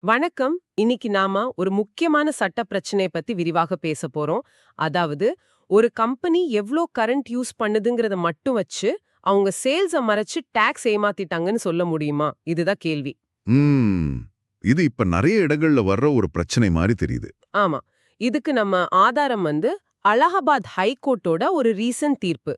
வணக்கம். இன்னைக்கு நாம ஒரு முக்கியமான சட்ட பிரச்சனைய பத்தி விரிவாக பேச போறோம். அதாவது, ஒரு கம்பெனி எவ்ளோ கரண்ட் யூஸ் பண்ணுதுங்கிறத மட்டும் வச்சு, அவங்க சேல்ஸ மறைச்சு டாக்ஸ் ஏமாத்திட்டாங்கன்னு சொல்ல முடியுமா? இதுதான் கேள்வி. ம். இது இப்ப நெறைய இடங்கள்ல வர்ற ஒரு பிரச்சனை மாரி தெரியுது. ஆமா. இதுக்கு நம்ம ஆதாரம் அலகாபாத் ஹைகோர்ட்டோட ஒரு ரீசன்ட் தீர்ப்பு.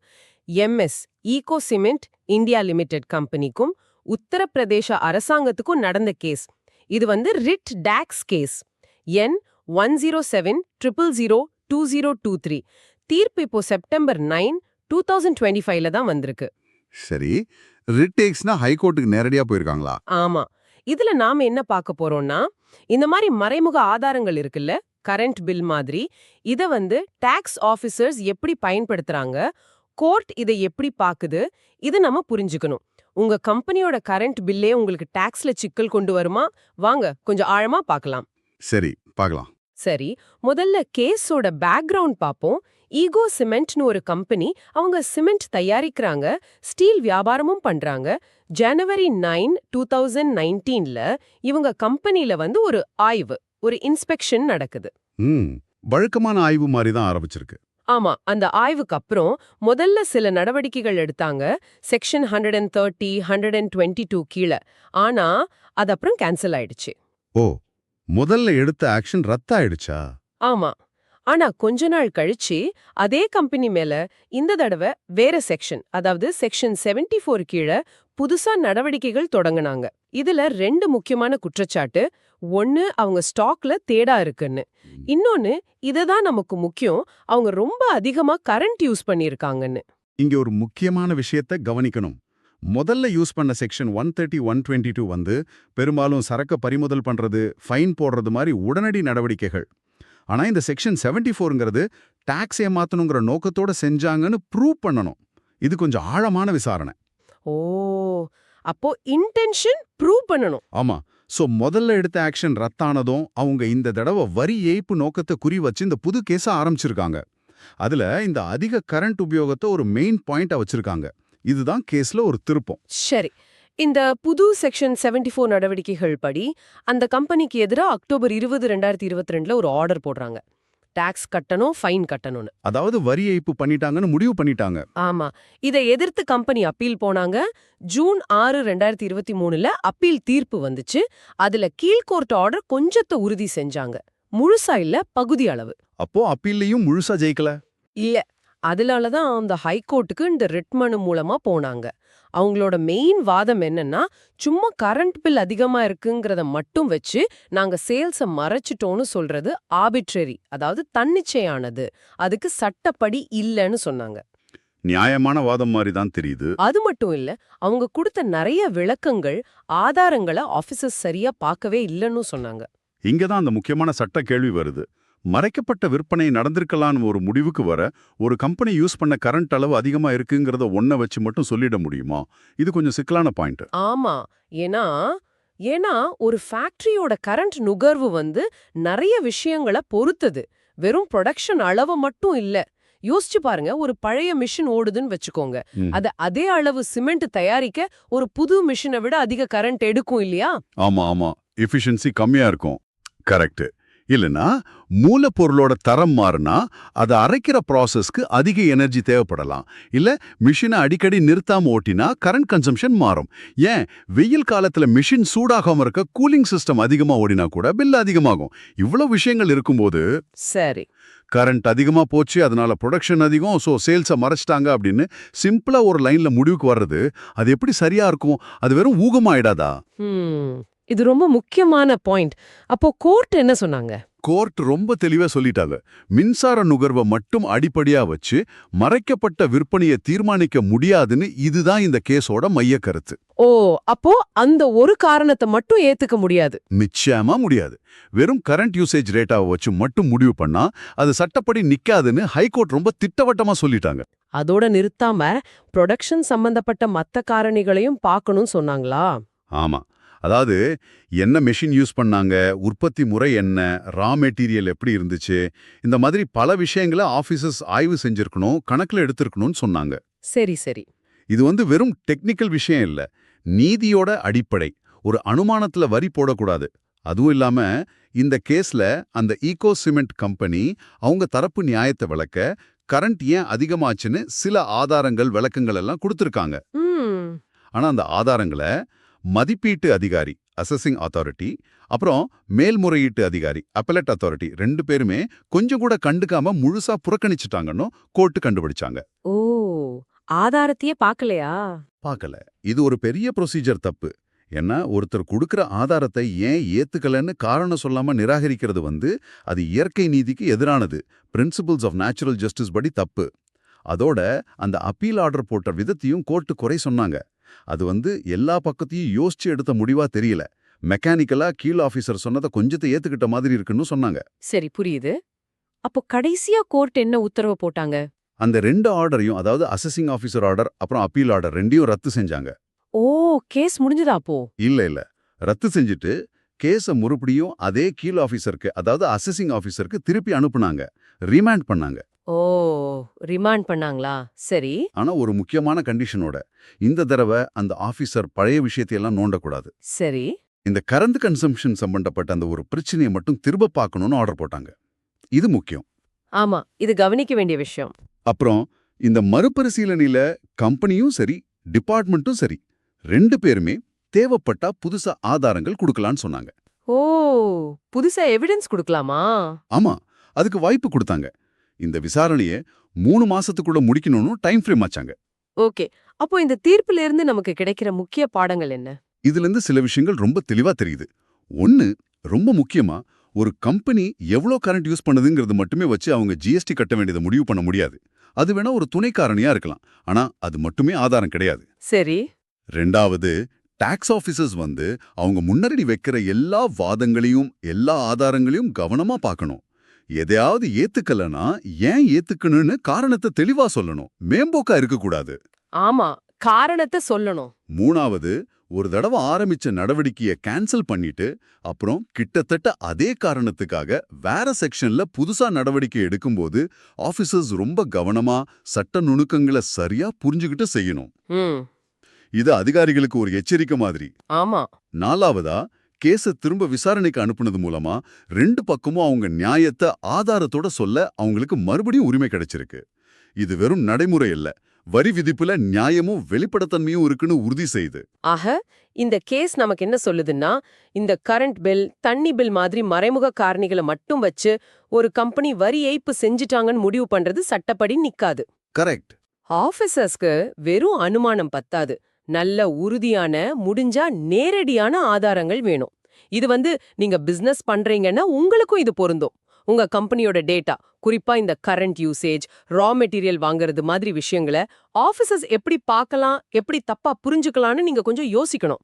MS Eco cement India limited கம்பெனிக்கும் உத்தரப்பிரதேச அரசாங்கத்துக்கும் நடந்த கேஸ். இது ரிட் டாக்ஸ் கேஸ். எண் 10700002023. தீர்ப்பு இப்போ செப்டம்பர் 9, 2025ல தான் வந்திருக்கு. சரி. ரிட்டேக்ஸ்னா ஹைகோர்ட்டுக்கு நேரடியா போயிருக்காங்களா? ஆமா. இதுல நாம என்ன பார்க்க போறோம்னா, இந்த மாதிரி மறைமுக ஆதாரங்கள் இருக்குல்ல, கரண்ட் பில் மாதிரி, இத டாக்ஸ் ஆபீசர்ஸ் எப்படி பயன்படுத்துறாங்க, கோர்ட் இதை எப்படி பாக்குது, இது நம்ம புரிஞ்சுக்கணும். உங்க கம்பெனியோட கரண்ட் பில்லே உங்களுக்கு டாக்ஸ்ல சிக்கல் கொண்டு வருமா? வாங்க கொஞ்சம் ஆழமா பார்க்கலாம். சரி, பார்க்கலாம். சரி, முதல்ல கேஸோட பேக்ரவுண்ட் பாப்போம். ஈகோ சிமெண்ட்னு ஒரு கம்பெனி, அவங்க சிமெண்ட் தயாரிக்கிறாங்க, ஸ்டீல் வியாபாரமும் பண்றாங்க. ஜனவரி 9, 2019ல இவங்க கம்பெனில ஒரு ஆய்வு, ஒரு இன்ஸ்பெக்ஷன் நடக்குது. ம். வழக்கமான ஆய்வு மாரி தான் ஆரம்பிச்சிருக்கு. ஆமா, அந்த ஆய்வுக்கு அப்புறம் முதல்ல சில நடவடிக்கைகள் எடுத்தாங்க, செக்ஷன் 130, 122 கீழ. ஆனா அது அப்புறம் கேன்சல் ஆயிடுச்சு. ஓ! முதல்ல எடுத்த ஆக்ஷன் ரத்தாயிடுச்சா? ஆமா. ஆனா கொஞ்ச நாள் கழிச்சு அதே கம்பெனி மேல இந்த தடவை வேற செக்ஷன், அதாவது செக்ஷன் 74 கீழ புதுசா நடவடிக்கைகள் தொடங்குனாங்க. இதுல ரெண்டு முக்கியமான குற்றச்சாட்டு. ஒன்னு, அவங்க ஸ்டாக்ல தேடா இருக்குன்னு. இன்னொன்னு, இதுதான் நமக்கு முக்கியம், அவங்க ரொம்ப அதிகமா கரண்ட் யூஸ் பண்ணிருக்காங்கன்னு. இங்க ஒரு முக்கியமான விஷயத்த கவனிக்கணும். முதல்ல யூஸ் பண்ண செக்ஷன் 130, 122 பெரும்பாலும் சரக்க பறிமுதல் பண்றது, ஃபைன் போடுறது மாதிரி உடனடி நடவடிக்கைகள். ஆனா இந்த செக்ஷன் 74ங்கிறது டாக்ஸ் ஏமாத்தணுங்கிற நோக்கத்தோட செஞ்சாங்கன்னு ப்ரூவ் பண்ணணும். இது கொஞ்சம் ஆழமான விசாரணை. ஓ, அப்போ இன்டென்ஷன் ப்ரூவ் பண்ணணும். ஆமா. சோ முதல்ல எடுத்த ஆக்ஷன் ரத்தானதும் அவங்க இந்த தடவை வரி ஏய்ப்பு நோக்கத்தை குறி வச்சு இந்த புது கேஸ ஆரம்பிச்சிருக்காங்க. அதுல இந்த அதிக கரண்ட் உபயோகத்தை ஒரு மெயின் பாயிண்டா வச்சிருக்காங்க. இதுதான் கேஸ்ல ஒரு திருப்பம். சரி, இந்த புது செக்ஷன் 74 நடவடிக்கைகள் படி அந்த கம்பெனிக்கு எதிரா அக்டோபர் 20, 2022ல ஒரு ஆர்டர் போடுறாங்க. டாக்ஸ் கட்டணும், ஃபைன் கட்டணும்னு. அதாவது வரி ஏய்ப்பு பண்ணிட்டாங்கன்னு முடிவு பண்ணிட்டாங்க. ஆமா. இதை எதிர்த்து கம்பெனி அப்பீல் போனாங்க. ஜூன் 6, 2023ல அப்பீல் தீர்ப்பு வந்துச்சு. அதுல கீழ்கோர்ட் ஆர்டர் கொஞ்சத்தை உறுதி செஞ்சாங்க. முழுசா இல்ல, பகுதி அளவு. அப்போ அப்பீல்லையும் முழுசா ஜெயிக்கல. இல்ல. அதனால தான் அந்த ஹைகோர்ட்டுக்கு இந்த ரிட் மனு மூலமா போனாங்க. அவங்களோட மெயின் வாதம் என்னன்னா, சும்மா கரண்ட் பில் அதிகமா இருக்குங்கிறத மட்டும் வச்சு நாங்க சேல்ஸ மறைச்சிட்டோம்னு சொல்றது ஆர்பிட்ரரி, அதாவது தன்னிச்சையானது, அதுக்கு சட்டப்படி இல்லன்னு சொன்னாங்க. நியாயமான வாதம் மாதிரி தான் தெரியுது. அது மட்டும் இல்ல, அவங்க கொடுத்த நிறைய விளக்கங்கள், ஆதாரங்களை ஆபீசர்ஸ் சரியா பார்க்கவே இல்லன்னு சொன்னாங்க. இங்கதான் அந்த முக்கியமான சட்ட கேள்வி வருது. மறைக்கப்பட்ட விற்பனை நடந்திருக்கலான்னு ஒரு முடிவுக்கு வர ஒரு கம்பெனி யூஸ் பண்ண கரண்ட் அளவு அதிகமா இருக்குங்கிறத ஒன்ன வச்சு மட்டும் சொல்லிட முடியுமா? இது கொஞ்சம் சிக்கலான பாயிண்ட். ஆமா. ஏன்னா ஏன்னா ஒரு ஃபேக்டரியோட கரண்ட் நுகர்வு நிறைய விஷயங்களை பொறுத்தது. வெறும் ப்ரொடக்ஷன் அளவு மட்டும் இல்ல. யோசிச்சு பாருங்க, ஒரு பழைய மிஷின் ஓடுதுன்னு வச்சுக்கோங்க. அதே அளவு சிமெண்ட் தயாரிக்க ஒரு புது மிஷினை விட அதிக கரண்ட் எடுக்கும் இல்லையா? ஆமா ஆமா, எஃபிஷியன்சி கம்மியா இருக்கும். கரெக்ட். இல்லனா மூலப்பொருளோட தரம் மாறினா அதை அரைக்கிற ப்ராசஸ்க்கு அதிக எனர்ஜி தேவைப்படலாம். இல்ல மிஷினை அடிக்கடி நிறுத்தாம ஓட்டினா கரண்ட் கன்சம்ஷன் மாறும். ஏன், வெயில் காலத்துல மிஷின் சூடாகாம இருக்க கூலிங் சிஸ்டம் அதிகமா ஓடினா கூட பில் அதிகமாகும். இவ்வளவு விஷயங்கள் இருக்கும்போது சரி, கரண்ட் அதிகமா போச்சு, அதனால ப்ரொடக்ஷன் அதிகம், சோ சேல்ஸை மறைச்சிட்டாங்க அப்படின்னு சிம்பிளா ஒரு லைன்ல முடிவுக்கு வர்றது, அது எப்படி சரியா இருக்கும்? அது வெறும் ஊகமாயிடாதா? இது ரொம்ப முக்கியமான பாயிண்ட். அப்போ கோர்ட் என்ன சொன்னாங்க? கோர்ட் ரொம்ப தெளிவா சொல்லிட்டாங்க. மின்சார நுகர்வை மட்டும் அடிப்படையா வச்சு மறைக்கப்பட்ட விற்பனையை தீர்மானிக்க முடியாதுன்னு. இதுதான் இந்த கேஸோட மைய கருத்து. ஓ, அப்போ அந்த ஒரு காரணத்தை மட்டும் ஏத்துக்க முடியாது? நிச்சயமா முடியாது. வெறும் கரண்ட் யூசேஜ் ரேட்டாவை வச்சு மட்டும் முடிவு பண்ணா அது சட்டப்படி நிக்காதுன்னு ஹைகோர்ட் ரொம்ப திட்டவட்டமா சொல்லிட்டாங்க. அதோட நிறுத்தாம ப்ரொடக்ஷன் சம்பந்தப்பட்ட மத்த காரணிகளையும் பார்க்கணும்னு சொன்னாங்களா? ஆமா. அதாவது என்ன மெஷின் யூஸ் பண்ணாங்க, உற்பத்தி முறை என்ன, ரா மெட்டீரியல் எப்படி இருந்துச்சு, இந்த மாதிரி பல விஷயங்களை ஆபீசர்ஸ் ஆய்வு செஞ்சிருக்கணும், கணக்குல எடுத்திருக்கணும்னு சொன்னாங்க. சரி சரி. இது வெறும் டெக்னிக்கல் விஷயம் இல்ல, நீதியோட அடிப்படை. ஒரு அனுமானத்துல வரி போடக்கூடாது, அதுவும் இல்லாம இந்த கேஸ்ல அந்த ஈகோ சிமெண்ட் கம்பெனி அவங்க தரப்பு நியாயத்தை விளக்க கரண்ட் ஏன் அதிகமாச்சுன்னு சில ஆதாரங்கள் விளக்கங்கள் எல்லாம் கொடுத்திருக்காங்க. ம். ஆனா அந்த ஆதாரங்களை மதிப்பீட்டு அதிகாரி அசஸிங் அத்தாரிட்டி அப்புறம் மேல்முறையீட்டு அதிகாரி அப்பலட் அத்தாரிட்டி 2 பேருமே கொஞ்சம் கூட கண்டுக்காம முழுசா புறக்கணிச்சுட்டாங்கன்னு கோர்ட்டு கண்டுபிடிச்சாங்க. ஓ, ஆதாரத்தையே பார்க்கலையா? பார்க்கல. இது ஒரு பெரிய ப்ரொசீஜர் தப்பு. ஏன்னா ஒருத்தர் கொடுக்கிற ஆதாரத்தை ஏன் ஏத்துக்கலன்னு காரணம் சொல்லாம நிராகரிக்கிறது அது இயற்கை நீதிக்கு எதிரானது. பிரின்சிபிள்ஸ் ஆஃப் நேச்சுரல் ஜஸ்டிஸ் படி தப்பு. அதோட அந்த அப்பீல் ஆர்டர் போட்ட விதத்தையும் கோர்ட்டு குறை சொன்னாங்க. அது எல்லா பக்கத்தையும் யோசிச்சு எடுத்த முடிவா தெரியல. மெக்கானிக்கலா கீழ் ஆபீசர் சொன்னதை கொஞ்சத்தை ஏத்துக்கிட்ட மாதிரி இருக்குன்னு சொன்னாங்க. சரி, புரியுது. அப்போ கடைசியா கோர்ட் என்ன உத்தரவு போட்டாங்க? அந்த 2 ஆர்டரையும், அதாவது அசஸிங் ஆபீசர் ஆர்டர் அப்புறம் அப்பீல் ஆர்டர் 2யும் ரத்து செஞ்சாங்க. ஓ, கேஸ் முடிஞ்சதா அப்போ? இல்ல ரத்து செஞ்சுட்டு கேஸ மறுபடியும் அதே கீழ் ஆபீசருக்கு, அதாவது அசஸிங் ஆபீசருக்கு திருப்பி அனுப்புனாங்க. ரிமாண்ட் பண்ணாங்க. ஓ, ரிமாண்ட் பண்ணாங்களா? சரி. ஆனா ஒரு முக்கியமான கண்டிஷனோட, இந்த தடவை அந்த ஆபீசர் பழைய விஷயத்தையெல்லாம் நோண்டக்கூடாது. சரி. இந்த கரண்ட் கன்சம்ஷன் சம்பந்தப்பட்ட அந்த ஒரு பிரச்சனையை மட்டும் திரும்ப பார்க்கணும்னு ஆர்டர் போட்டாங்க. இது முக்கியம். ஆமா, இது கவனிக்க வேண்டிய விஷயம். அப்புறம் இந்த மறுபரிசீலனையில கம்பெனியும் சரி டிபார்ட்மெண்ட்டும் சரி 2 பேருமே தேவைப்பட்டா புதுசா ஆதாரங்கள் கொடுக்கலான்னு சொன்னாங்க. ஓ, புதுசா எவிடன்ஸ் கொடுக்கலாமா? ஆமா, அதுக்கு வாய்ப்பு கொடுத்தாங்க. இந்த விசாரணையை 3 மாசத்துக்குள்ள முடிக்கணும்னு டைம் ஃப்ரேம் ஆச்சாங்க. ஓகே. அப்போ இந்த தீர்ப்புல இருந்து நமக்கு கிடைக்கிற முக்கிய பாடங்கள் என்ன? இதுல இருந்து சில விஷயங்கள் ரொம்ப தெளிவா தெரியுது. ஒன்னு, ரொம்ப முக்கியமா, ஒரு கம்பெனி எவ்வளோ கரண்ட் யூஸ் பண்ணுதுங்கிறது மட்டுமே வச்சு அவங்க ஜிஎஸ்டி கட்ட வேண்டியதை முடிவு பண்ண முடியாது. அது வேணா ஒரு துணை காரணியா இருக்கலாம். ஆனா அது மட்டுமே ஆதாரம் கிடையாது. சரி. 2வது, டாக்ஸ் ஆபீசர்ஸ் அவங்க முன்னாடி வைக்கிற எல்லா வாதங்களையும் எல்லா ஆதாரங்களையும் கவனமா பார்க்கணும். எதையாவது ஏத்துக்கலனா ஏன் ஏத்துக்கணும்னு காரணத்தை தெளிவா சொல்லணும். மேம்போக்கா இருக்கக்கூடாது. ஆமா, காரணத்தை சொல்லணும். 3வது, ஒரு தடவை ஆரம்பிச்ச நடவடிக்கையை கேன்சல் பண்ணிட்டு அப்புறம் கிட்டத்தட்ட அதே காரணத்துக்காக வேற செக்ஷன்ல புதுசா நடவடிக்கை எடுக்கும்போது ஆபீசர்ஸ் ரொம்ப கவனமா சட்ட நுணுக்கங்களை சரியா புரிஞ்சுகிட்டு செய்யணும். ம். இது அதிகாரிகளுக்கு ஒரு எச்சரிக்கை மாதிரி. ஆமா. 4வதா, கேஸ திரும்ப விசாரணைக்கு அனுப்புனது மூலமா 2 பக்கமும் அவங்க நியாயத்தை ஆதாரத்தோட சொல்ல அவங்களுக்கு மறுபடியும் உரிமை கிடைச்சிருக்கு. இது வெறும் நடைமுறை இல்ல, வரி விதிப்புல நியாயமும் வெளிப்படைத்தன்மையும் இருக்குன்னு உறுதி செய்யுது. ஆக, இந்த கேஸ் நமக்கு என்ன சொல்லுதுன்னா, இந்த கரண்ட் பில், தண்ணி பில் மாதிரி மறைமுக காரணிகளை மட்டும் வச்சு ஒரு கம்பெனி வரி ஏய்ப்பு செஞ்சிட்டாங்கன்னு முடிவு பண்றது சட்டப்படி நிக்காது. கரெக்ட். ஆபீசர்ஸ்க்கு வெறும் அனுமானம் பத்தாது. நல்ல உறுதியான, முடிஞ்சா நேரடியான ஆதாரங்கள் வேணும். இது நீங்க பிசினஸ் பண்றீங்கன்னா உங்களுக்கும் இது பொருந்தும். உங்க கம்பெனியோட டேட்டா, குறிப்பா இந்த கரண்ட் யூசேஜ், ரா மெட்டீரியல் வாங்குறது மாதிரி விஷயங்களை ஆபீசர்ஸ் எப்படி பார்க்கலாம், எப்படி தப்பா புரிஞ்சுக்கலாம்னு நீங்க கொஞ்சம் யோசிக்கணும்.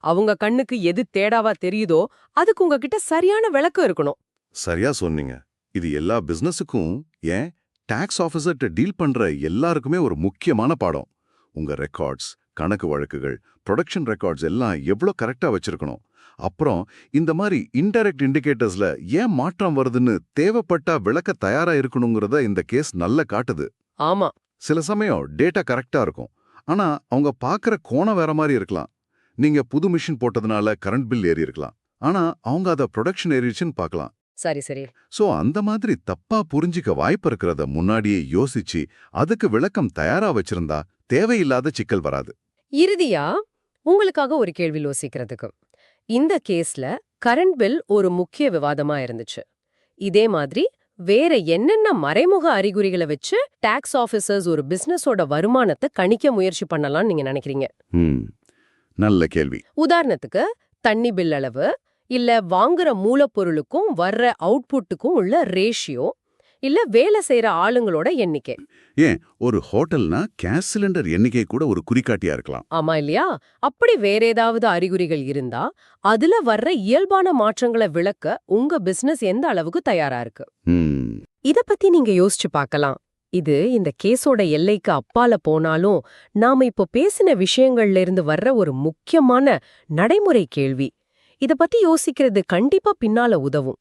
அவங்க கண்ணுக்கு எது தேடாவா தெரியுதோ அதுக்கு உங்ககிட்ட சரியான விளக்கம் இருக்கணும். சரியா சொன்னீங்க. இது எல்லா பிசினஸுக்கும், ஏன் டாக்ஸ் ஆபீசர்ட்ட டீல் பண்ற எல்லாருக்குமே ஒரு முக்கியமான பாடம். உங்க ரெக்கார்ட்ஸ், கணக்கு வழக்குகள், ப்ரொடக்ஷன் ரெக்கார்ட்ஸ் எல்லாம் எவ்வளோ கரெக்டா வச்சிருக்கணும். அப்புறம் இந்த மாதிரி இன்டைரக்ட் இண்டிகேட்டர்ஸ்ல ஏன் மாற்றம் வருதுன்னு தேவைப்பட்டா விளக்க தயாரா இருக்கணுங்கிறத இந்த கேஸ் நல்ல காட்டுது. ஆமா. சில சமயம் டேட்டா கரெக்டா இருக்கும், ஆனா அவங்க பார்க்குற கோணம் வேற மாதிரி இருக்கலாம். நீங்க புது மிஷின் போட்டதுனால கரண்ட் பில் ஏறி இருக்கலாம், ஆனா அவங்க அதை ப்ரொடக்ஷன் ஏறிச்சுன்னு பார்க்கலாம். சரி. சோ அந்த மாதிரி தப்பா புரிஞ்சிக்க வாய்ப்பு இருக்கிறத முன்னாடியே யோசிச்சு அதுக்கு விளக்கம் தயாரா வச்சிருந்தா தேவையில்லாத சிக்கல் வராது. இறுதியா உங்களுக்காக ஒரு கேள்வி யோசிக்கிறதுக்கு. இந்த கேஸ்ல கரண்ட் பில் ஒரு முக்கிய விவாதமா இருந்துச்சு. இதே மாதிரி வேற என்னென்ன மறைமுக அறிகுறிகளை வச்சு டாக்ஸ் ஆபீசர்ஸ் ஒரு பிசினஸோட வருமானத்தை கணிக்க முயற்சி பண்ணலாம்னு நீங்க நினைக்கிறீங்க? நல்ல கேள்வி. உதாரணத்துக்கு தண்ணி பில் அளவு, இல்ல வாங்குற மூலப்பொருளுக்கும் வர்ற அவுட்புட்டுக்கும் உள்ள ரேஷியோ, இல்ல வேலை செய்யற ஆளுங்களோட எண்ணிக்கை. ஏன் ஒரு ஹோட்டல்னா கேஸ் சிலிண்டர் எண்ணிக்கை கூட ஒரு குறிகாட்டியா இருக்கலாம். ஆமா இல்லையா? அப்படி வேற ஏதாவது அறிகுறிகள் இருந்தா அதுல வர்ற இயல்பான மாற்றங்களை விளக்க உங்க பிசினஸ் எந்த அளவுக்கு தயாரா இருக்கு? இத பத்தி நீங்க யோசிச்சு பார்க்கலாம். இது இந்த கேஸோட எல்லைக்கு அப்பால போனாலும் நாம இப்போ பேசின விஷயங்கள்ல இருந்து வர்ற ஒரு முக்கியமான நடைமுறை கேள்வி. இத பத்தி யோசிக்கிறது கண்டிப்பா பின்னால உதவும்.